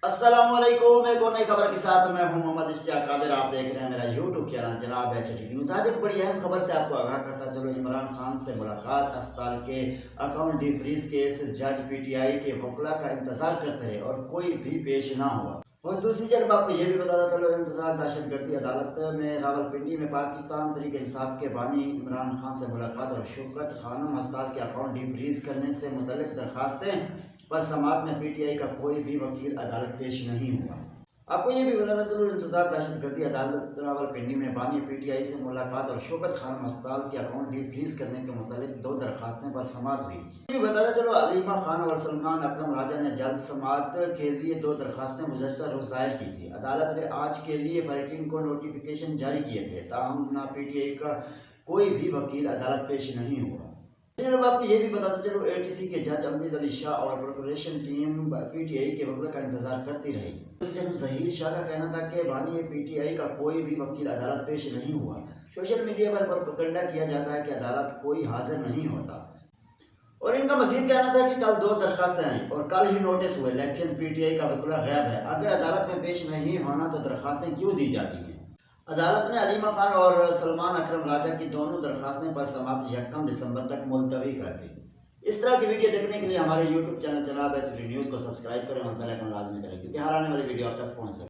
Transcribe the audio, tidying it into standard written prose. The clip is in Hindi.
अस्सलामुअलैकुम। एक और नई खबर के साथ मैं हूं मोहम्मद इश्तियाक कादिर। आप देख रहे हैं मेरा यूट्यूब चैनल जनाब HT न्यूज़। आज एक बड़ी अहम खबर से आपको आगाह करता चलो। इमरान खान से मुलाकात, अस्पताल के अकाउंट डिफ्रीज केस, जज PTI के वकला का इंतजार करते रहे और कोई भी पेश ना हुआ। और दूसरी तरफ आपको यह भी बताता चलो, इंतजार दहशतगर्दी अदालत में रावलपिंडी में पाकिस्तान तहरीक इंसाफ के बानी इमरान खान से मुलाकात और शौकत खानम अस्पताल के अकाउंट डिफ्रीज करने से मुतल्लिक दरखास्तें पर समात में PTI का कोई भी वकील अदालत पेश नहीं हुआ। आपको ये भी बताता चलो, इंसदाद दहशतगर्दी अदालत रावलपिंडी में बानी PTI से मुलाकात और शौकत खानम अस्पताल के अकाउंट डिफ्रीज करने के मुतालिक 2 दरखास्तें पर समात हुई। ये भी बताता चलो, अलीमा खान और सलमान अकरम राजा ने जल्द समात के लिए 2 दरखास्तें गुज़श्ता रोज दायर की थी। अदालत ने आज के लिए फ़रकीन को नोटिफिकेशन जारी किए थे, ताहम ना PTI का कोई भी वकील अदालत पेश नहीं हुआ। आपको ये भी बताते चलो, ATC के जज अमजद अली शाह और प्रोक्यूरेशन टीम PTI के वकला का इंतजार करती रही। जहीर शाह का कहना था कि बानी PTI का कोई भी वकील अदालत पेश नहीं हुआ। सोशल मीडिया पर प्रोपेगेंडा किया जाता है कि अदालत कोई हाजिर नहीं होता और इनका मजीद कहना था कि कल 2 दरखास्तें आई और कल ही नोटिस हुए, लेकिन PTI का वकला गैब है। अगर अदालत में पेश नहीं होना तो दरखास्तें क्यों दी जाती हैं? अदालत ने अलीमा खान और सलमान अकरम राजा की दोनों दरखास्तें पर समात 1 दिसंबर तक मुलतवी कर दी। इस तरह की वीडियो देखने के लिए हमारे यूट्यूब चैनल जनाब HT न्यूज़ को सब्सक्राइब करें और बेल आइकन लाजमी करें, क्योंकि हर आने वाली वीडियो आप तक पहुंच सके।